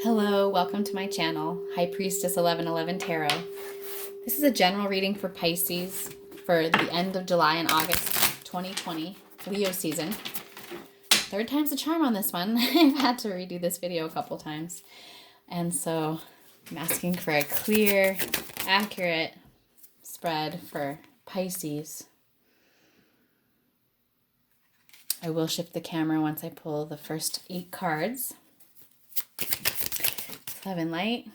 Hello, welcome to my channel, High Priestess 1111 Tarot. This is a general reading for Pisces for the end of July and August 2020, Leo season. Third time's the charm on this one. I've had to redo this video a couple times. And so I'm asking for a clear, accurate spread for Pisces. I will shift the camera once I pull the first 8 cards. Love and light.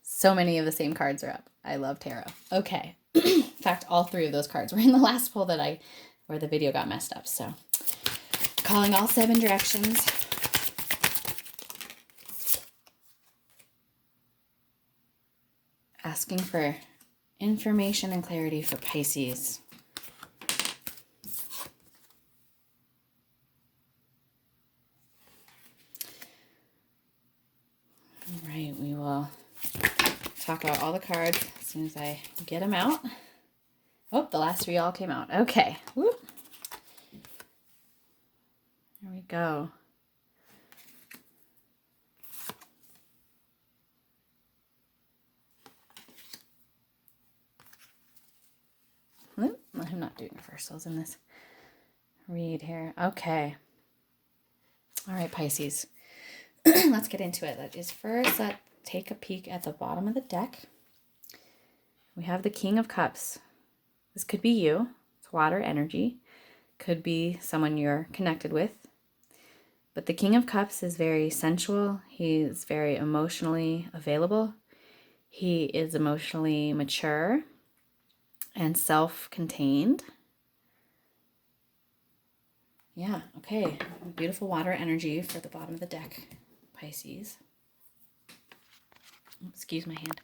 So many of the same cards are up. I love tarot. Okay. In fact, all 3 of those cards were in the last pull where the video got messed up. So calling all 7 directions. Asking for information and clarity for Pisces. All right, we will talk about all the cards as soon as I get them out. Oh, the last 3 all came out. Okay. Woo. There we go. I'm not doing reversals in this read here. Okay. All right, Pisces. Let's get into it. Let's take a peek at the bottom of the deck. We have the King of Cups. This could be you. It's water energy. Could be someone you're connected with. But the King of Cups is very sensual. He's very emotionally available. He is emotionally mature and self-contained. Yeah, okay. Beautiful water energy for the bottom of the deck, Pisces. Excuse my hand.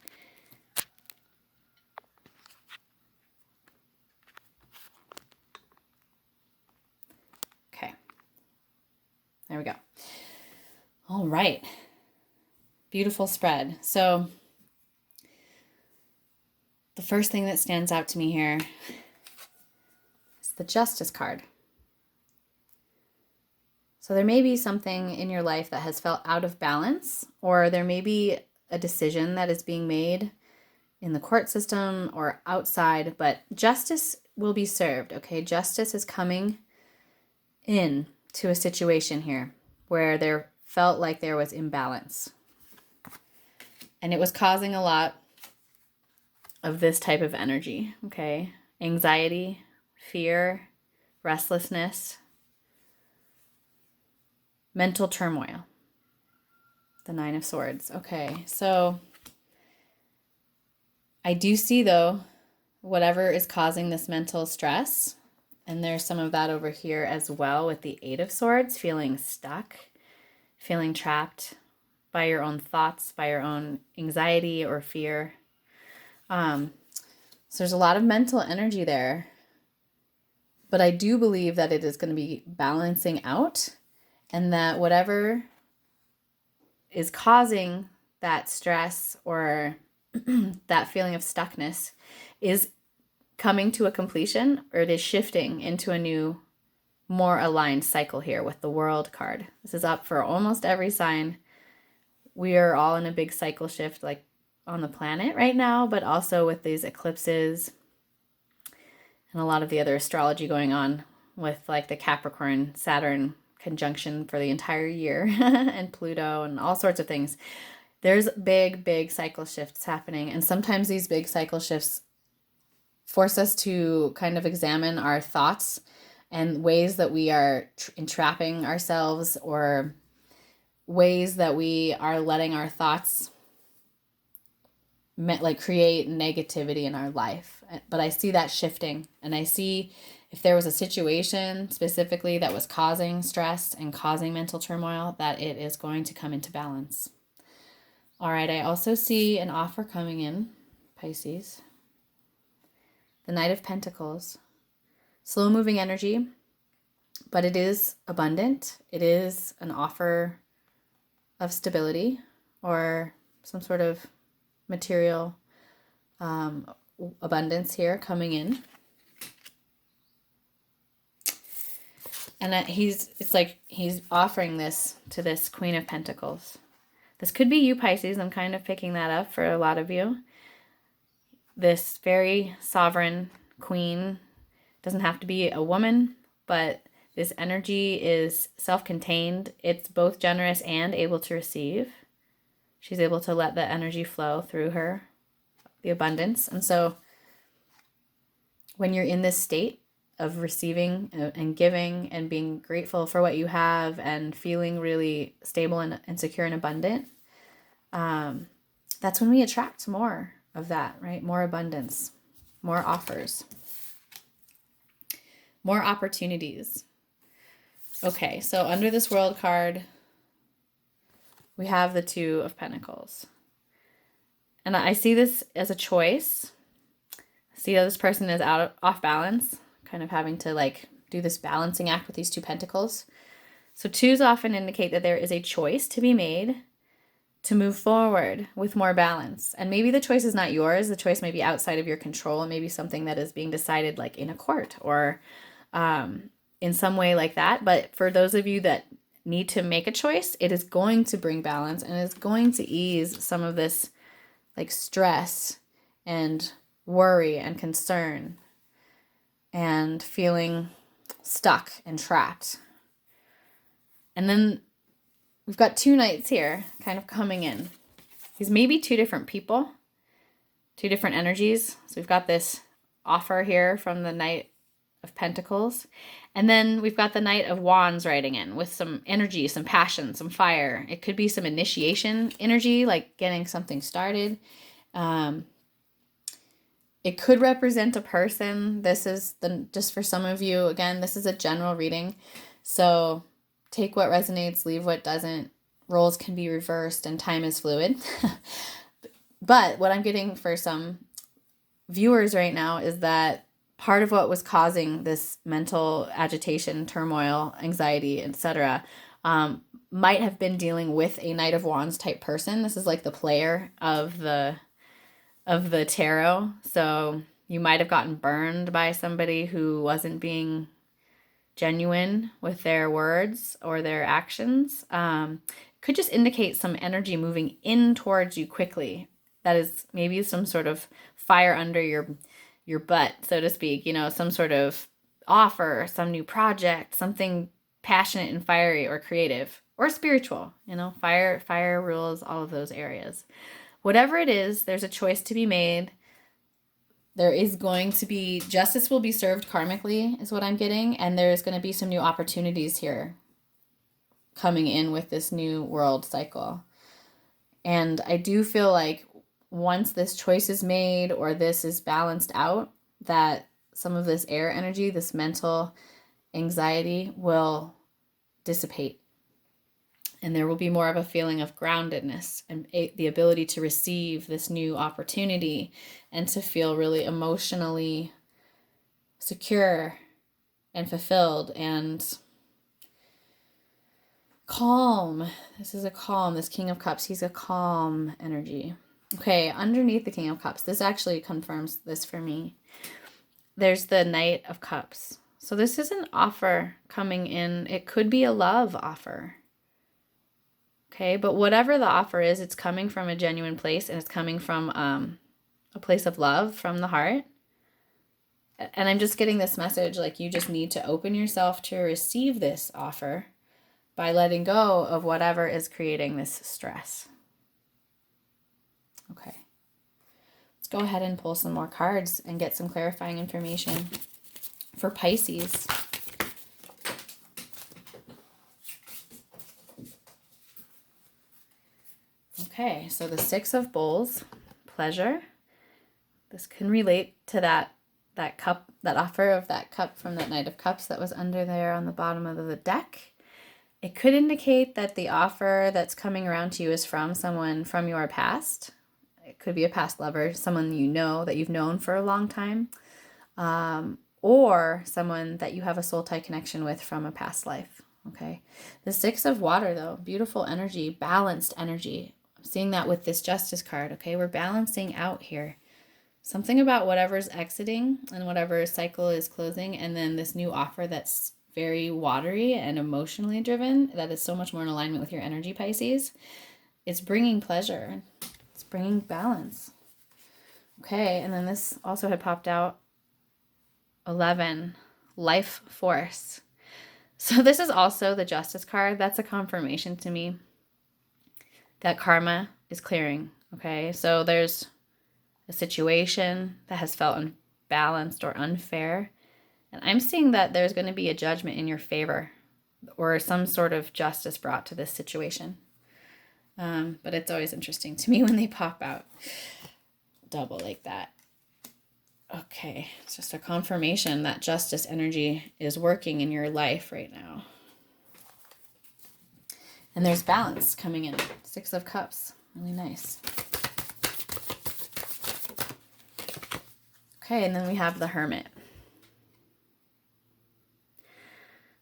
Okay. There we go. All right. Beautiful spread. So the first thing that stands out to me here is the Justice card. So there may be something in your life that has felt out of balance, or there may be a decision that is being made in the court system or outside, but justice will be served, okay? Justice is coming in to a situation here where there felt like there was imbalance. And it was causing a lot of this type of energy, okay? Anxiety, fear, restlessness, mental turmoil. The 9 of Swords. Okay, so I do see, though, whatever is causing this mental stress, and there's some of that over here as well with the 8 of Swords, feeling stuck, feeling trapped by your own thoughts, by your own anxiety or fear. So there's a lot of mental energy there, but I do believe that it is going to be balancing out, and that whatever is causing that stress or that feeling of stuckness is coming to a completion, or it is shifting into a new, more aligned cycle here with the World card. This is up for almost every sign. We are all in a big cycle shift, like on the planet right now, but also with these eclipses and a lot of the other astrology going on with like the Capricorn Saturn conjunction for the entire year and Pluto and all sorts of things. There's big cycle shifts happening, and sometimes these big cycle shifts force us to kind of examine our thoughts and ways that we are entrapping ourselves, or ways that we are letting our thoughts create negativity in our life. But I see that shifting, and I see if there was a situation specifically that was causing stress and causing mental turmoil, that it is going to come into balance. All right, I also see an offer coming in, Pisces. The Knight of Pentacles. Slow-moving energy, but it is abundant. It is an offer of stability or some sort of material abundance here coming in. And it's like he's offering this to this Queen of Pentacles. This could be you, Pisces. I'm kind of picking that up for a lot of you. This very sovereign queen, doesn't have to be a woman, but this energy is self-contained. It's both generous and able to receive. She's able to let the energy flow through her, the abundance. And so when you're in this state of receiving and giving and being grateful for what you have and feeling really stable and secure and abundant, that's when we attract more of that, right? More abundance, more offers, more opportunities. Okay, so under this World card, we have the Two of Pentacles. And I see this as a choice. See how this person is off balance, kind of having to like do this balancing act with these two pentacles. So twos often indicate that there is a choice to be made to move forward with more balance. And maybe the choice is not yours. The choice may be outside of your control. It may be something that is being decided like in a court or in some way like that. But for those of you that need to make a choice, it is going to bring balance and is going to ease some of this like stress and worry and concern and feeling stuck and trapped. And then we've got two knights here kind of coming in. These may be two different people, two different energies. So we've got this offer here from the Knight of Pentacles. And then we've got the Knight of Wands riding in with some energy, some passion, some fire. It could be some initiation energy, like getting something started. It could represent a person. This is just for some of you, again, this is a general reading. So take what resonates, leave what doesn't. Roles can be reversed and time is fluid. But what I'm getting for some viewers right now is that part of what was causing this mental agitation, turmoil, anxiety, etc., might have been dealing with a Knight of Wands type person. This is like the player of the tarot. So you might have gotten burned by somebody who wasn't being genuine with their words or their actions. Could just indicate some energy moving in towards you quickly. That is maybe some sort of fire under your butt, so to speak, you know, some sort of offer, some new project, something passionate and fiery or creative or spiritual, you know, fire rules all of those areas. Whatever it is, there's a choice to be made. There is going to be, justice will be served karmically is what I'm getting. And there's going to be some new opportunities here coming in with this new world cycle. And I do feel like once this choice is made or this is balanced out, that some of this air energy, this mental anxiety will dissipate. And there will be more of a feeling of groundedness and the ability to receive this new opportunity and to feel really emotionally secure and fulfilled and calm. This is a calm, this King of Cups, he's a calm energy. Okay, underneath the King of Cups, this actually confirms this for me. There's the Knight of Cups. So this is an offer coming in. It could be a love offer. Okay, but whatever the offer is, it's coming from a genuine place and it's coming from a place of love from the heart. And I'm just getting this message, like you just need to open yourself to receive this offer by letting go of whatever is creating this stress. Okay. Let's go ahead and pull some more cards and get some clarifying information for Pisces. Okay, so the Six of Bowls, pleasure. This can relate to that cup, that offer of that cup from that Knight of Cups that was under there on the bottom of the deck. It could indicate that the offer that's coming around to you is from someone from your past. It could be a past lover, someone you know that you've known for a long time, or someone that you have a soul tie connection with from a past life. Okay, the Six of Water, though, beautiful energy, balanced energy. I'm seeing that with this Justice card. Okay, we're balancing out here. Something about whatever's exiting and whatever cycle is closing, and then this new offer that's very watery and emotionally driven, that is so much more in alignment with your energy, Pisces. It's bringing pleasure. It's bringing balance. Okay, and then this also had popped out. 11, life force. So this is also the Justice card. That's a confirmation to me that karma is clearing. Okay, so there's a situation that has felt unbalanced or unfair. And I'm seeing that there's going to be a judgment in your favor or some sort of justice brought to this situation. But it's always interesting to me when they pop out double like that. Okay, it's just a confirmation that justice energy is working in your life right now. And there's balance coming in. 6 of Cups, really nice. Okay, and then we have the Hermit.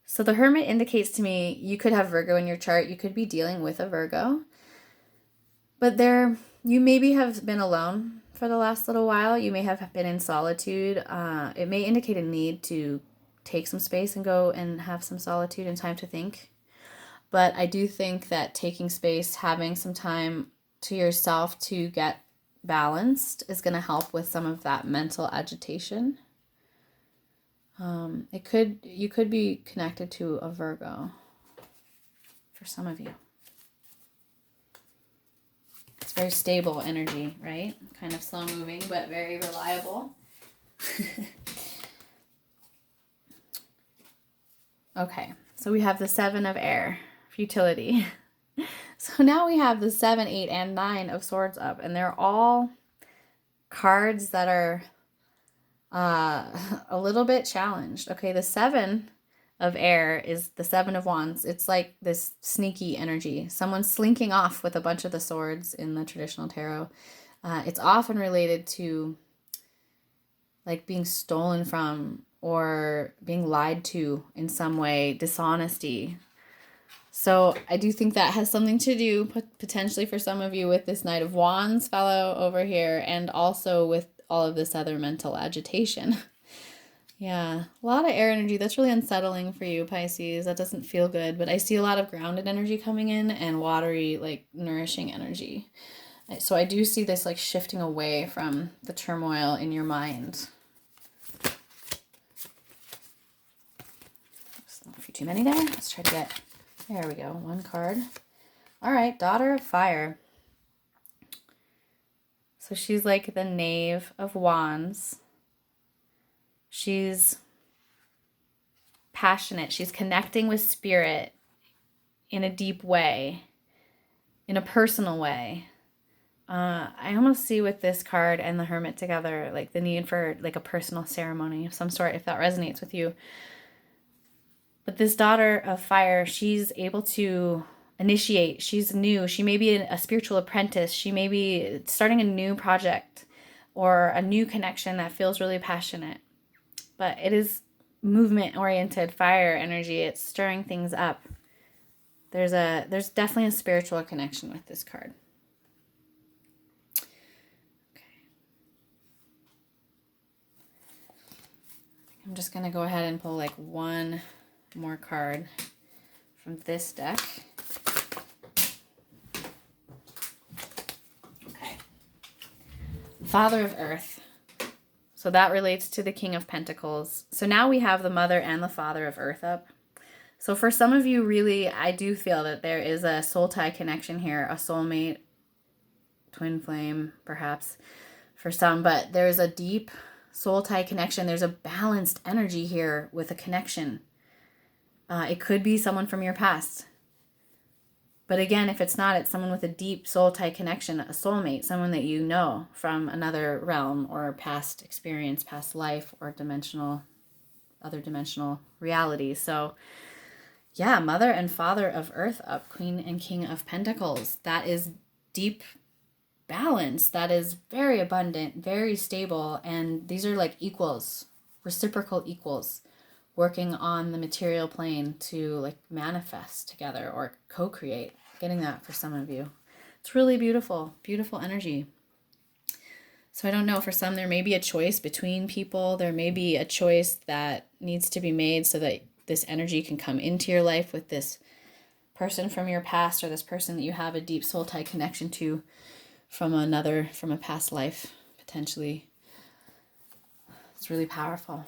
So the Hermit indicates to me you could have Virgo in your chart. You could be dealing with a Virgo. But you maybe have been alone for the last little while. You may have been in solitude. It may indicate a need to take some space and go and have some solitude and time to think. But I do think that taking space, having some time to yourself to get balanced is going to help with some of that mental agitation. You could be connected to a Virgo for some of you. It's very stable energy, right? Kind of slow moving, but very reliable. Okay, so we have the 7 of Air, futility. So now we have the 7, 8, and 9 of Swords up, and they're all cards that are a little bit challenged. Okay, the 7 of Air is the 7 of Wands. It's like this sneaky energy. Someone slinking off with a bunch of the swords in the traditional tarot. It's often related to like being stolen from or being lied to in some way, dishonesty. So I do think that has something to do potentially for some of you with this Knight of Wands fellow over here, and also with all of this other mental agitation. Yeah, a lot of air energy. That's really unsettling for you, Pisces. That doesn't feel good, but I see a lot of grounded energy coming in and watery, like nourishing energy. So I do see this like shifting away from the turmoil in your mind. There's a few too many there. Let's try to get, there we go, 1 card. All right, Daughter of Fire. So she's like the Knave of Wands. She's passionate. She's connecting with spirit in a deep way, in a personal way. I almost see with this card and the Hermit together, like the need for like a personal ceremony of some sort, if that resonates with you. But this Daughter of Fire, she's able to initiate. She's new. She may be a spiritual apprentice. She may be starting a new project or a new connection that feels really passionate. But it is movement-oriented fire energy. It's stirring things up. There's definitely a spiritual connection with this card. Okay. I'm just going to go ahead and pull like 1 more card from this deck. Okay. Father of Earth. So that relates to the King of Pentacles. So now we have the Mother and the Father of Earth up. So for some of you, really, I do feel that there is a soul tie connection here, a soulmate, twin flame, perhaps, for some. But there's a deep soul tie connection. There's a balanced energy here with a connection. It could be someone from your past. But again, if it's not, it's someone with a deep soul tie connection, a soulmate, someone that you know from another realm or past experience, past life, or other dimensional reality. So yeah, Mother and Father of Earth up, Queen and King of Pentacles. That is deep balance. That is very abundant, very stable. And these are like equals, reciprocal equals, working on the material plane to like manifest together or co-create. Getting that for some of you. It's really beautiful, beautiful energy. So I don't know, for some there may be a choice between people. There may be a choice that needs to be made so that this energy can come into your life with this person from your past, or this person that you have a deep soul tie connection to from a past life, potentially. It's really powerful.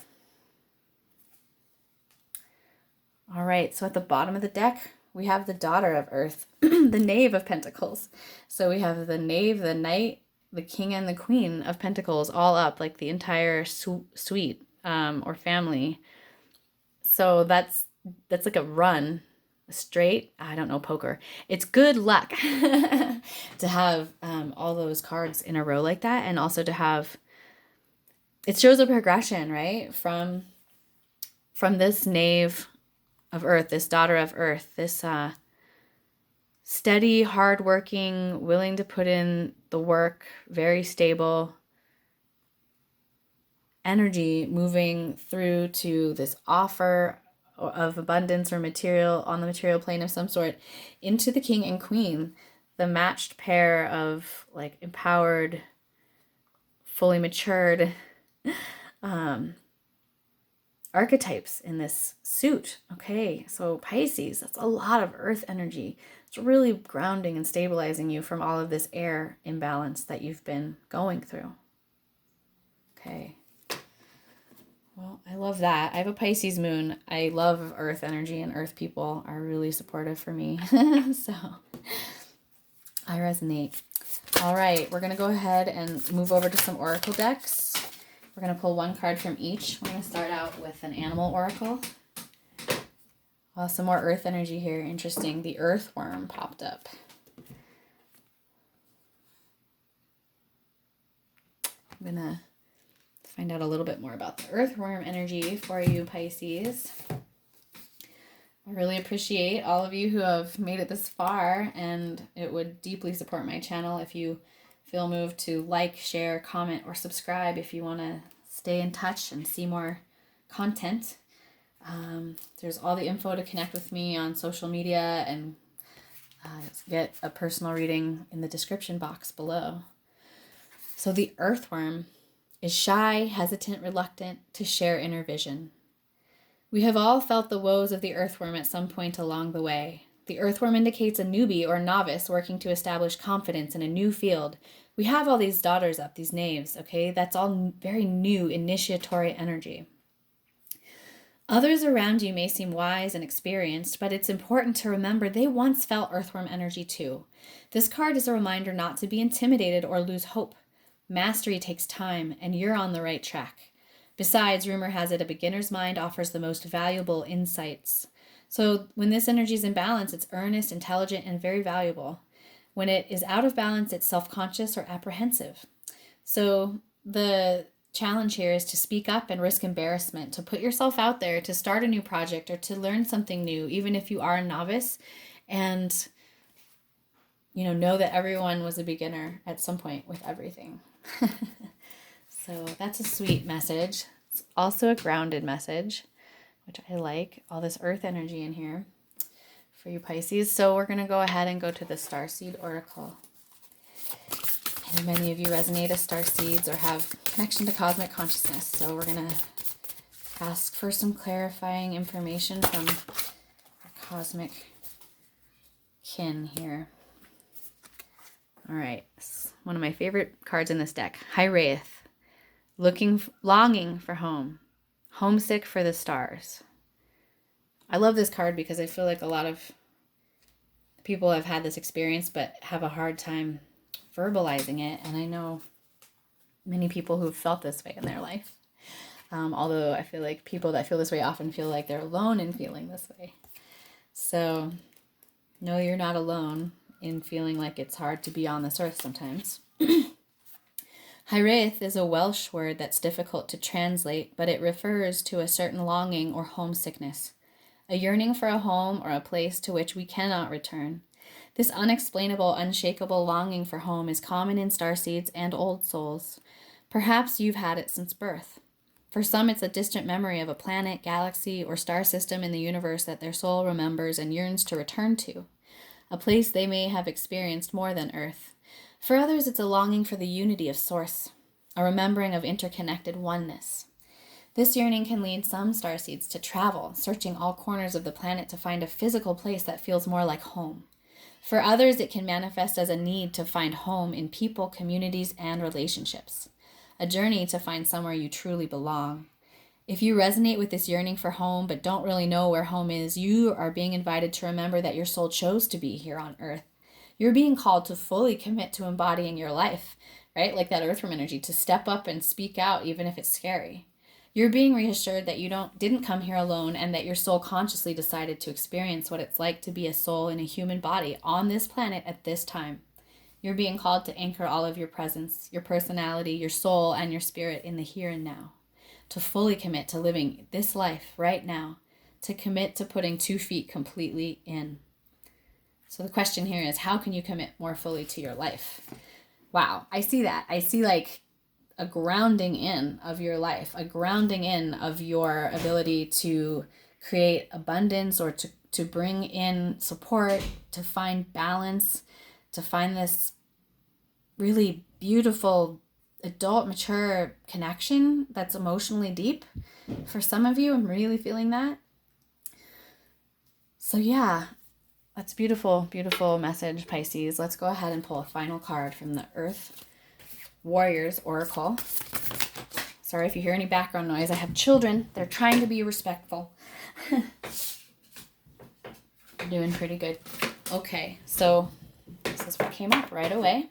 All right, so at the bottom of the deck, we have the Daughter of Earth, the Knave of Pentacles. So we have the Knave, the Knight, the King, and the Queen of Pentacles all up, like the entire suite or family. So that's like a run, straight, I don't know, poker. It's good luck to have all those cards in a row like that, and also to have, it shows a progression, right? From this Knave of Earth, this Daughter of Earth, this steady, hardworking, willing to put in the work, very stable energy, moving through to this offer of abundance or material on the material plane of some sort, into the King and Queen, the matched pair of like empowered, fully matured archetypes in this suit. Okay, so Pisces, that's a lot of earth energy. It's really grounding and stabilizing you from all of this air imbalance that you've been going through. Okay. Well, I love that. I have a Pisces moon. I love earth energy, and earth people are really supportive for me. So I resonate. All right, we're going to go ahead and move over to some oracle decks. We're going to pull one card from each. We're going to start out with an animal oracle. Well, some more earth energy here. Interesting. The earthworm popped up. I'm going to find out a little bit more about the earthworm energy for you, Pisces. I really appreciate all of you who have made it this far, and it would deeply support my channel if you feel moved to like, share, comment, or subscribe if you want to stay in touch and see more content. There's all the info to connect with me on social media and get a personal reading in the description box below. So the earthworm is shy, hesitant, reluctant to share inner vision. We have all felt the woes of the earthworm at some point along the way. The earthworm indicates a newbie or novice working to establish confidence in a new field. We have all these daughters up, these knaves, okay? That's all very new, initiatory energy. Others around you may seem wise and experienced, but it's important to remember they once felt earthworm energy too. This card is a reminder not to be intimidated or lose hope. Mastery takes time, and you're on the right track. Besides, rumor has it a beginner's mind offers the most valuable insights. So when this energy is in balance, it's earnest, intelligent, and very valuable. When it is out of balance, it's self-conscious or apprehensive. So the challenge here is to speak up and risk embarrassment, to put yourself out there, to start a new project or to learn something new, even if you are a novice, and know that everyone was a beginner at some point with everything. So that's a sweet message. It's also a grounded message, which I like. All this earth energy in here for you, Pisces. So we're going to go ahead and go to the Starseed Oracle. And many of you resonate as starseeds or have connection to cosmic consciousness. So we're going to ask for some clarifying information from our cosmic kin here. All right. One of my favorite cards in this deck. High Wraith. Longing for home. Homesick for the stars. I love this card because I feel like a lot of people have had this experience but have a hard time verbalizing it. And I know many people who've felt this way in their life. Although I feel like people that feel this way often feel like they're alone in feeling this way. So, no, you're not alone in feeling like it's hard to be on this earth sometimes. Hiraeth is a Welsh word that's difficult to translate, but it refers to a certain longing or homesickness, a yearning for a home or a place to which we cannot return. This unexplainable, unshakable longing for home is common in starseeds and old souls. Perhaps you've had it since birth. For some, it's a distant memory of a planet, galaxy, or star system in the universe that their soul remembers and yearns to return to, a place they may have experienced more than Earth. For others, it's a longing for the unity of Source, a remembering of interconnected oneness. This yearning can lead some starseeds to travel, searching all corners of the planet to find a physical place that feels more like home. For others, it can manifest as a need to find home in people, communities, and relationships. A journey to find somewhere you truly belong. If you resonate with this yearning for home but don't really know where home is, you are being invited to remember that your soul chose to be here on Earth. You're being called to fully commit to embodying your life, right? Like that earthworm energy, to step up and speak out even if it's scary. You're being reassured that you didn't come here alone, and that your soul consciously decided to experience what it's like to be a soul in a human body on this planet at this time. You're being called to anchor all of your presence, your personality, your soul, and your spirit in the here and now. To fully commit to living this life right now. To commit to putting 2 feet completely in. So the question here is, how can you commit more fully to your life? Wow, I see that. I see like a grounding in of your life, a grounding in of your ability to create abundance, or to bring in support, to find balance, to find this really beautiful adult, mature connection that's emotionally deep. For some of you, I'm really feeling that. So yeah, that's beautiful, beautiful message, Pisces. Let's go ahead and pull a final card from the Earth Warriors Oracle. Sorry if you hear any background noise. I have children. They're trying to be respectful. They're doing pretty good. Okay, so this is what came up right away.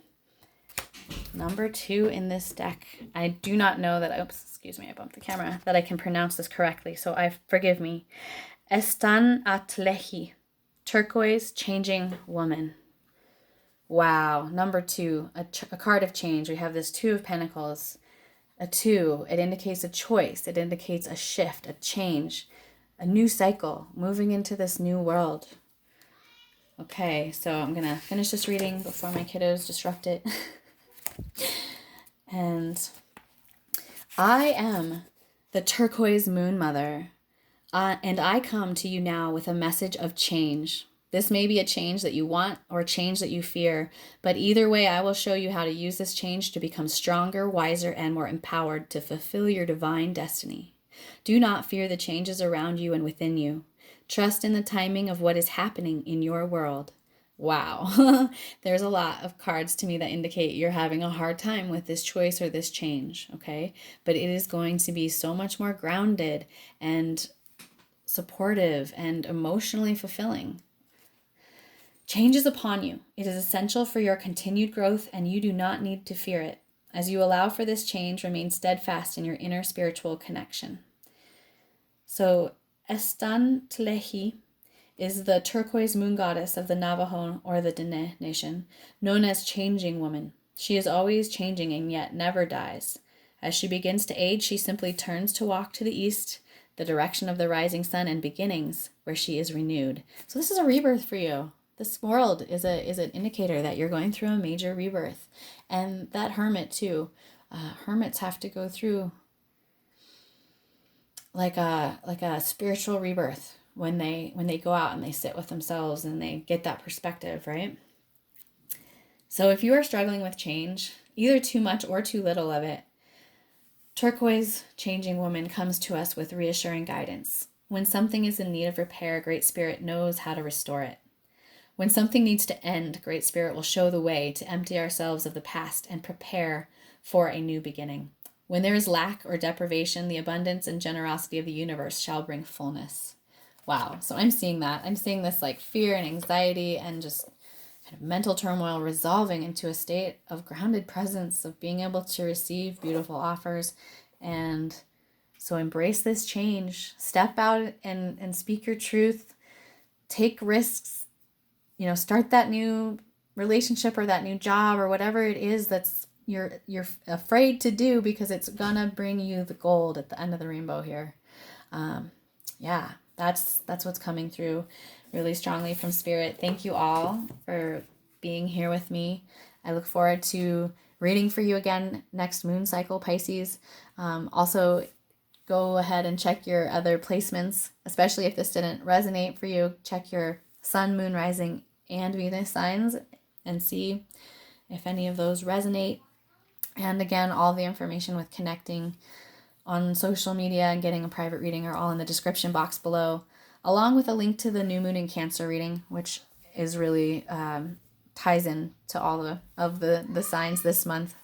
Number 2 in this deck. I do not know that, oops, excuse me, I bumped the camera, that I can pronounce this correctly, so forgive me. Estan Atlehi, turquoise, changing woman. Wow, number 2, a card of change. We have this 2 of Pentacles. A 2, it indicates a choice. It indicates a shift, a change, a new cycle, moving into this new world. Okay, so I'm going to finish this reading before my kiddos disrupt it. And I am the turquoise moon mother, and I come to you now with a message of change. This may be a change that you want or a change that you fear, but either way, I will show you how to use this change to become stronger, wiser, and more empowered to fulfill your divine destiny. Do not fear the changes around you and within you. Trust in the timing of what is happening in your world. Wow, there's a lot of cards to me that indicate you're having a hard time with this choice or this change, okay? But it is going to be so much more grounded and supportive and emotionally fulfilling. Change is upon you. It is essential for your continued growth, and you do not need to fear it. As you allow for this change, remain steadfast in your inner spiritual connection. So, Estan Tlehi is the turquoise moon goddess of the Navajo or the Dene nation, known as Changing Woman. She is always changing and yet never dies. As she begins to age, she simply turns to walk to the east, the direction of the rising sun and beginnings, where she is renewed. So this is a rebirth for you. This world is an indicator that you're going through a major rebirth. And that hermit too. Hermits have to go through like a spiritual rebirth when they go out and they sit with themselves and they get that perspective, right? So if you are struggling with change, either too much or too little of it, turquoise changing woman comes to us with reassuring guidance. When something is in need of repair, Great Spirit knows how to restore it. When something needs to end, Great Spirit will show the way to empty ourselves of the past and prepare for a new beginning. When there is lack or deprivation, the abundance and generosity of the universe shall bring fullness. Wow. So I'm seeing that. I'm seeing this like fear and anxiety and just kind of mental turmoil resolving into a state of grounded presence, of being able to receive beautiful offers. And so embrace this change. Step out and speak your truth. Take risks. Start that new relationship or that new job or whatever it is that's you're afraid to do, because it's gonna bring you the gold at the end of the rainbow here. That's what's coming through really strongly from Spirit. Thank you all for being here with me. I look forward to reading for you again next moon cycle, Pisces. Also, go ahead and check your other placements, especially if this didn't resonate for you. Check your sun, moon, rising, and Venus signs and see if any of those resonate. And again, all the information with connecting on social media and getting a private reading are all in the description box below, along with a link to the new moon in Cancer reading, which is really ties in to all of the signs this month.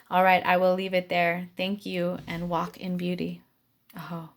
All right, I will leave it there. Thank you, and walk in beauty. Aho.